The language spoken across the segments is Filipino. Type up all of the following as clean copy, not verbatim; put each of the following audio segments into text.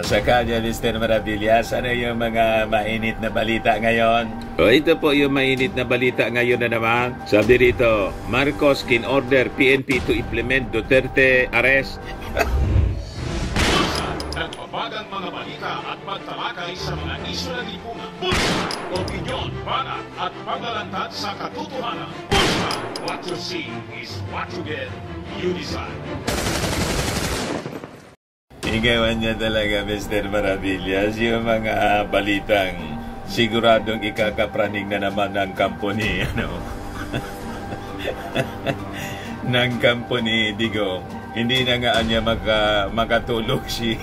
Sa kanya, Mr. Maravillas, ano yung mga mainit na balita ngayon? Ito po yung mainit na balita ngayon na naman. Sabi rito, Marcos can order PNP to implement Duterte arrest. Nagbabagang mga balita at pagtalakay sa mga isyu na lipunan. Bulsa, opinyon, banat at paglalantad sa katotohanan. Bulsa, what you see is what you get. You decide. Igawan niya talaga, Mr. Maravillas, yung mga balitang siguradong ikakapraning na naman ng kampo ni, ng kampo ni Digong. Hindi na nga niya makatulog si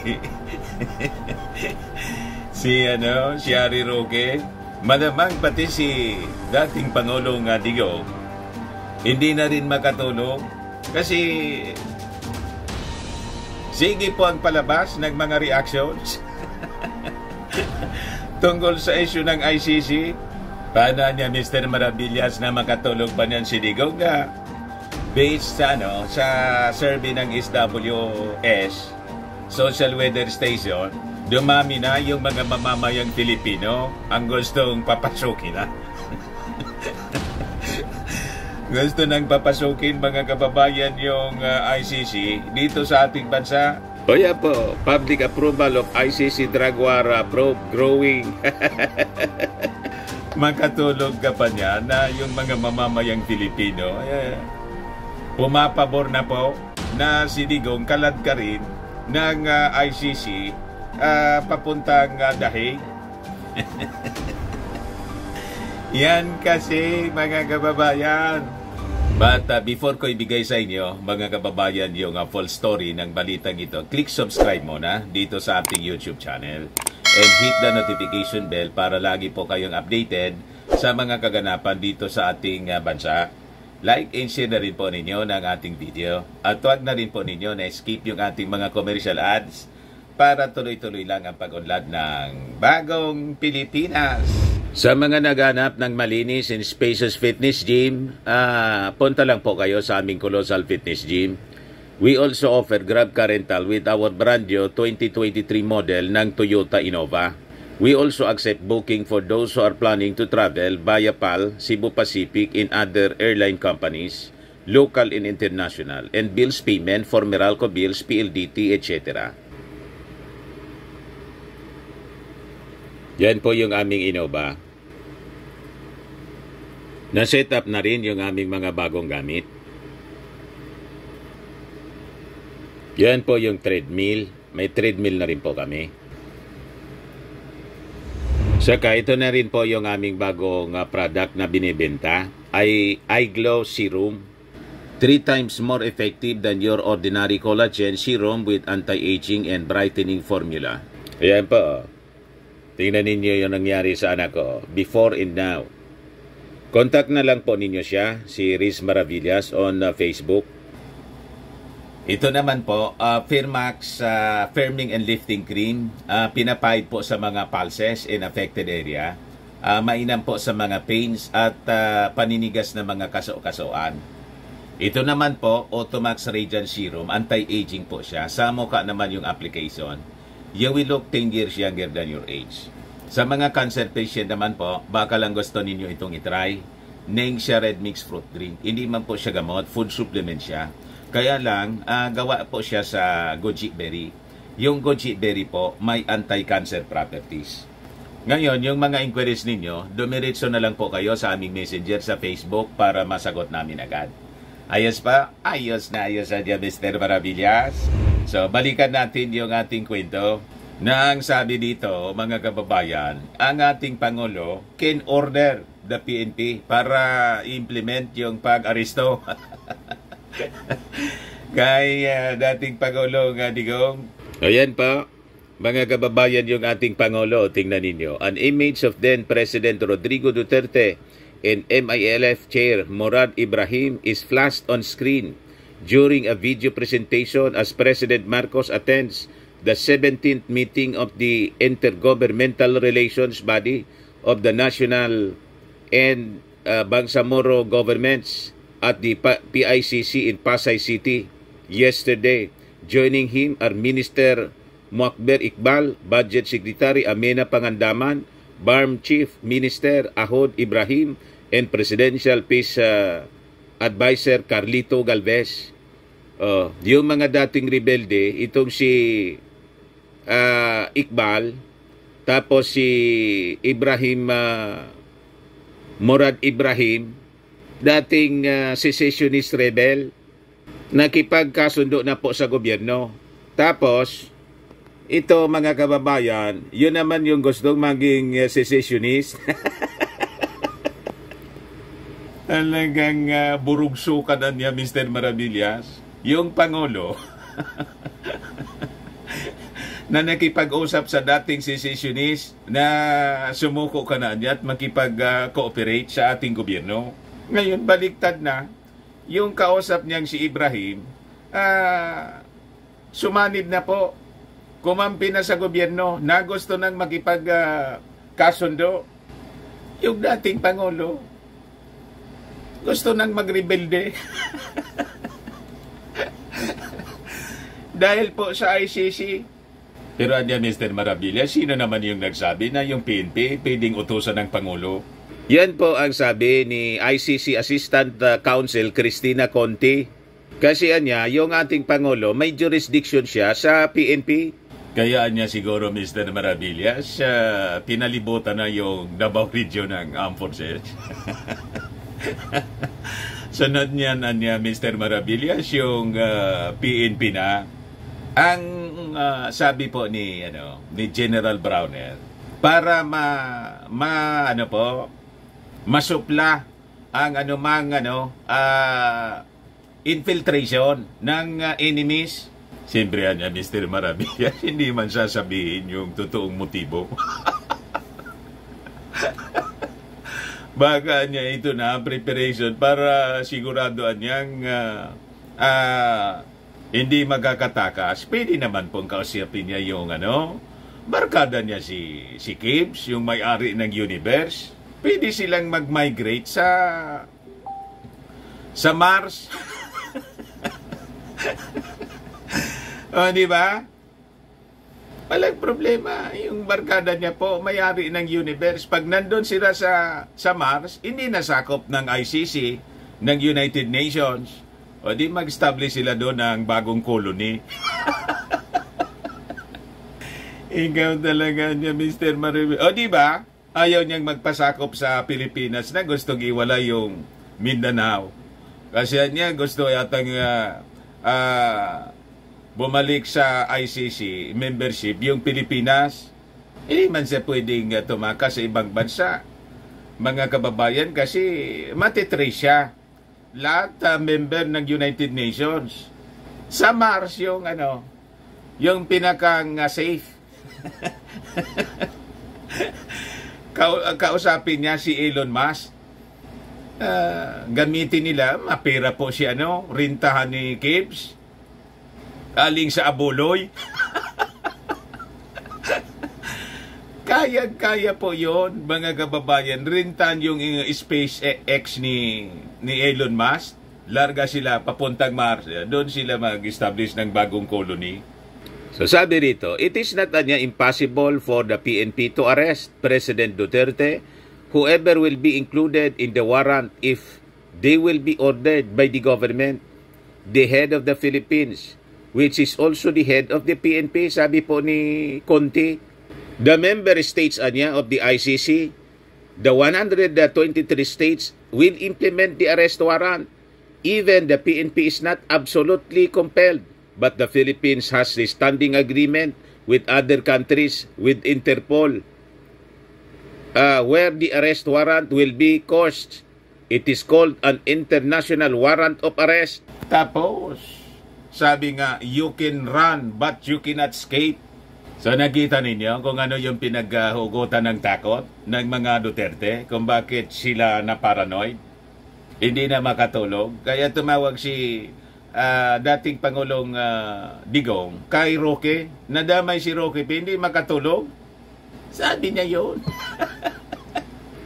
si Harry Roque. Malamang pati si dating Pangulong Digong hindi na rin makatulog kasi sige po ang palabas ng mga reactions tungkol sa issue ng ICC. Paano niya, Mr. Maravillas, na makatulog pa niyan si Digong na based sa survey ng SWS Social Weather Station, dumami na yung mga mamamayang Pilipino ang gustong papasukin na. Gusto nang papasukin mga kababayan yung ICC dito sa ating bansa. O yan po, public approval of ICC drug war probe growing. Makatulog ka pa niya na yung mga mamamayang Pilipino pumapabor na po na si Digong kalad ka rin ng ICC papuntang Dahig. Yan kasi mga kababayan. But before ko ibigay sa inyo, mga kababayan, yung full story ng balitang ito, click subscribe muna dito sa ating YouTube channel and hit the notification bell para lagi po kayong updated sa mga kaganapan dito sa ating bansa. Like and share na rin po ninyo ng ating video at huwag na rin po ninyo na skip yung ating mga commercial ads para tuloy-tuloy lang ang pag-unlad ng Bagong Pilipinas. Sa mga naghanap ng malinis and spacious fitness gym, punta lang po kayo sa aming Colossal Fitness Gym. We also offer Grab Car Rental with our brand new 2023 model ng Toyota Innova. We also accept booking for those who are planning to travel via PAL, Cebu Pacific, and other airline companies, local and international, and bills payment for Meralco bills, PLDT, etc. Yan po yung aming Innova. Na-set up na rin yung aming mga bagong gamit. Yan po yung treadmill. May treadmill na rin po kami. Saka ito na rin po yung aming bagong product na binibenta. Ay iGlow Serum. 3 times more effective than your ordinary collagen serum with anti-aging and brightening formula. Ayan po. Tingnan ninyo yung nangyari sa anak ko. Before and now. Contact na lang po ninyo siya, si Riz Maravillas on Facebook. Ito naman po, Firmax Firming and Lifting Cream. Pinapahid po sa mga pulses in affected area. Mainam po sa mga pains at paninigas na mga kaso-kasoan. Ito naman po, Automax Radiant Serum. Anti-aging po siya. Sa mukha naman yung application. You will look 10 years younger than your age. Sa mga cancer patient naman po, baka lang gusto ninyo itong itry. Nengxia Red Mix Fruit Drink. Hindi man po siya gamot, food supplement siya. Kaya lang, gawa po siya sa goji berry. Yung goji berry po, may anti-cancer properties. Ngayon, yung mga inquiries ninyo, dumiretso na lang po kayo sa aming messenger sa Facebook para masagot namin agad. Ayos pa? Ayos na Mr. Maravillas. So, balikan natin yung ating kwento. Na ang sabi dito, mga kababayan, ang ating Pangulo can order the PNP para implement yung pag-aristo kay dating Pangulong Digong. Ayan pa, mga kababayan, yung ating Pangulo, tingnan ninyo. An image of then President Rodrigo Duterte and MILF Chair Murad Ibrahim is flashed on screen during a video presentation as President Marcos attends the 17th meeting of the Intergovernmental Relations Body of the National and Bangsamoro governments at the PICC in Pasay City yesterday. Joining him are Minister Muakber Iqbal, Budget Secretary Amena Pangandaman, BARM Chief Minister Ahod Ibrahim, and Presidential Peace Advisor Carlito Galvez. Yung mga dating rebelde, itong si Iqbal, tapos si Ibrahim, Murad Ibrahim, dating secessionist rebel, nakipagkasundo na po sa gobyerno. Tapos, ito mga kababayan, yun naman yung gustong maging secessionist. Talagang burugsukan na niya, Mr. Maravillas. Yung Pangulo na nakipag-usap sa dating secessionist na sumuko ka na niya at makipag-cooperate sa ating gobyerno. Ngayon, baliktad na. Yung kausap niyang si Ibrahim, sumanib na po. Kumampi na sa gobyerno na gusto nang makipag-kasundo. Yung dating Pangulo, gusto nang magrebelde. Dahil po sa ICC. Pero anya, Mr. Maravillas, sino naman yung nagsabi na yung PNP pwedeng utusan ng Pangulo? Yan po ang sabi ni ICC Assistant Counsel Cristina Conti. Kasi anya, yung ating Pangulo, may jurisdiction siya sa PNP. Kaya anya siguro, Mr. Maravillas, pinalibutan na yung Davao Region ng Armed Forces. Sunod niyan, anya, Mr. Maravillas, yung PNP na. Ang sabi po ni General Browner, para masupla ang anumang infiltration ng enemies. Siyempre niya, Mr. Maravillas, hindi man sasabihin yung totoong motibo. Baka niya ito na preparation para siguradoan niyang hindi magkakatakas. Pwede naman pong kausapin niya yung barkada niya si Gibbs, yung may-ari ng universe. Pwede silang mag-migrate sa Mars. Di ba? Walang problema. Yung barkada niya po, may-ari ng universe. Pag nandun sila sa Mars, hindi nasakop ng ICC, ng United Nations. O di mag-establish sila doon ng bagong colony. Ikaw talaga niya, Mr. Maribe. O di ba? Ayaw niyang magpasakop sa Pilipinas na gustong iwala yung Mindanao. Kasi niya gusto yatang bumalik sa ICC membership yung Pilipinas. Hindi man siya pwedeng tumakas sa ibang bansa. Mga kababayan, kasi matitrace siya. Lahat member ng United Nations. Sa Mars yung yung pinakang safe. Kausapin niya si Elon Musk. Gamitin nila, mapera po si rintahan ni Gibbs. Aling sa Abuloy. Kaya po yon, mga kababayan. Rintan yung SpaceX ni Elon Musk. Larga sila papuntang Mars. Doon sila mag-establish ng bagong colony. So sabi rito, it is not impossible for the PNP to arrest President Duterte, whoever will be included in the warrant if they will be ordered by the government, the head of the Philippines, which is also the head of the PNP, sabi po ni Conti. The member states of the ICC, the 123 states will implement the arrest warrant. Even the PNP is not absolutely compelled, but the Philippines has a standing agreement with other countries, with Interpol, where the arrest warrant will be caused. It is called an international warrant of arrest. Tapos, sabi nga, you can run but you cannot escape. So nakita ninyo kung ano yung pinaghugutan ng takot ng mga Duterte, kung bakit sila na paranoid, hindi na makatulog. Kaya tumawag si dating Pangulong Digong kay Roque, nadamay si Roque, hindi makatulog. Sabi niya yun.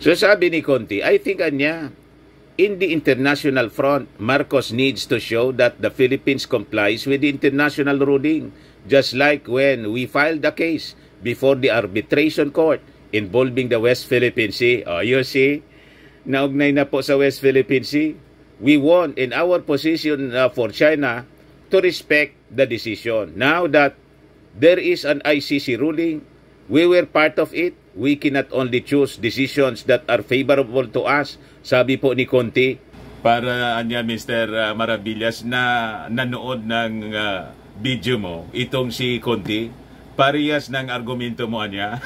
So sabi ni Conti, I think in the international front, Marcos needs to show that the Philippines complies with the international ruling just like when we filed the case before the arbitration court involving the West Philippine Sea. Oh, you see, naugnay na po sa West Philippine Sea. We won in our position for China to respect the decision. Now that there is an ICC ruling, we were part of it. We cannot only choose decisions that are favorable to us. Sabi po ni Conti. Para anya Mr. Maravillas na nanood ng video mo, itong si Conti, parehas ng argumento mo anya.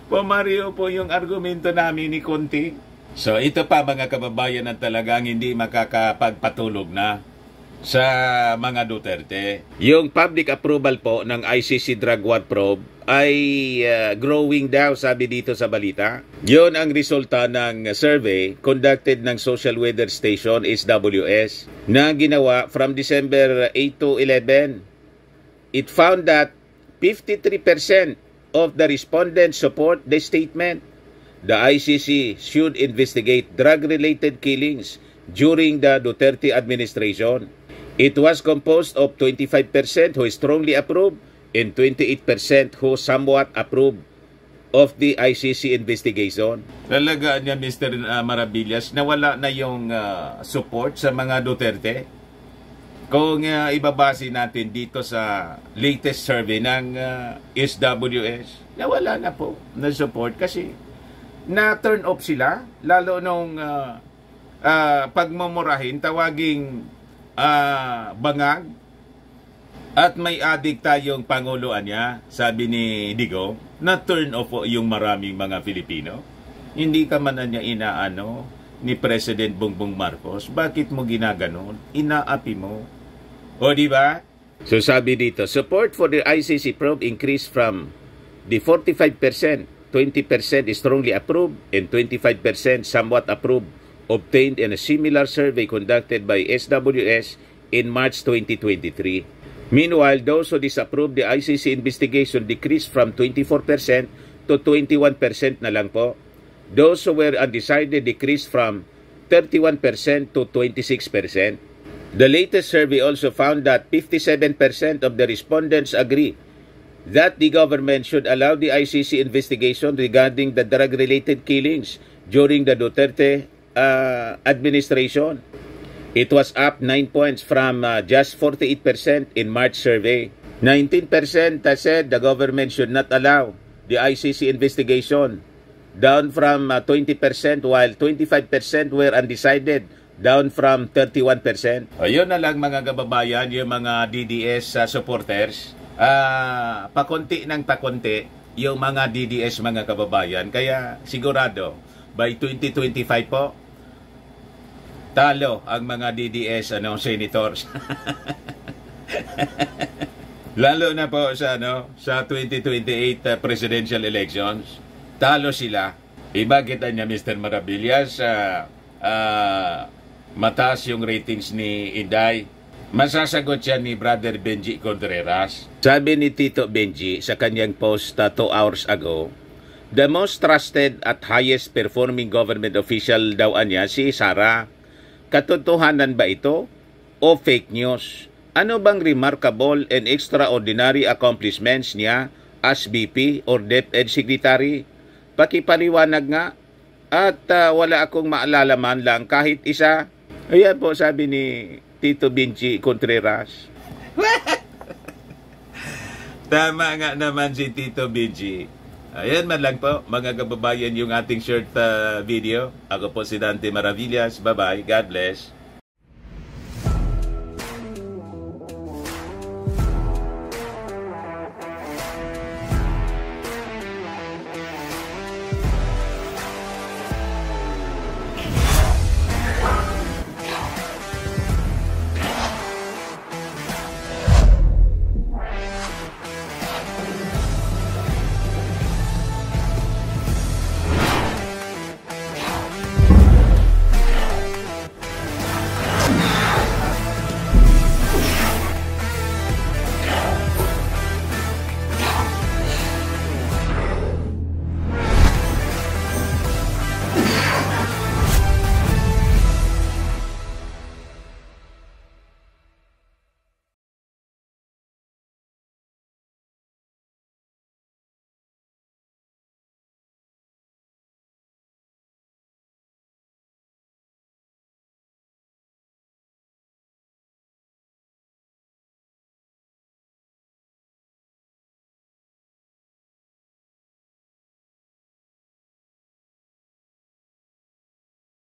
Pumareho po yung argumento namin ni Conti. So ito pa mga kababayan na talagang hindi makakapagpatulog na sa mga Duterte. Yung public approval po ng ICC Drug War Probe ay growing daw, sabi dito sa balita. Yun ang resulta ng survey conducted ng Social Weather Station SWS na ginawa from December 8 to 11. It found that 53% of the respondents support the statement. The ICC should investigate drug-related killings during the Duterte administration. It was composed of 25% who strongly approve and 28% who somewhat approve of the ICC investigation. Talaga niya Mr. Maravillas, nawala na yung support sa mga Duterte. Kung ibabase natin dito sa latest survey ng SWS, nawala na po na support kasi na-turn off sila, lalo nung pagmumurahin, tawaging bangag, at may adik tayong panguluan niya, sabi ni Digong, na-turn off po yung maraming mga Filipino. Hindi ka man niya inaano ni President Bongbong Marcos. Bakit mo ginaganon? Inaapi mo. O di ba? So sabi dito, support for the ICC probe increased from the 45%, 20% is strongly approved and 25% somewhat approved, obtained in a similar survey conducted by SWS in March 2023. Meanwhile, those who disapproved the ICC investigation decreased from 24% to 21% na lang po. Those who were undecided decreased from 31% to 26%. The latest survey also found that 57% of the respondents agree that the government should allow the ICC investigation regarding the drug-related killings during the Duterte administration. It was up 9 points from just 48% in March survey. 19% said the government should not allow the ICC investigation, down from 20%, while 25% were undecided, down from 31%. Ayun na lang mga kababayan, yung mga DDS supporters. Pakunti ng pakunti yung mga DDS mga kababayan. Kaya sigurado, by 2025 po, talo ang mga DDS senators. Lalo na po sa sa 2028 presidential elections, talo sila. Iba kita niya Mr. Maravillas, mataas yung ratings ni Inday. Masasagot siya ni Brother Benji Contreras. Sabi ni Tito Benji sa kanyang post 2 hours ago, the most trusted at highest performing government official daw niya si Sara. Katotohanan ba ito o fake news? Ano bang remarkable and extraordinary accomplishments niya as VP or DepEd Secretary? Pakipaliwanag nga at wala akong maalala man lang kahit isa. Ayan po sabi ni Tito Benji Contreras. Tama nga naman si Tito Benji. Ayan man lang po mga kababayan yung ating short video. Ako po si Dante Maravillas. Bye-bye. God bless.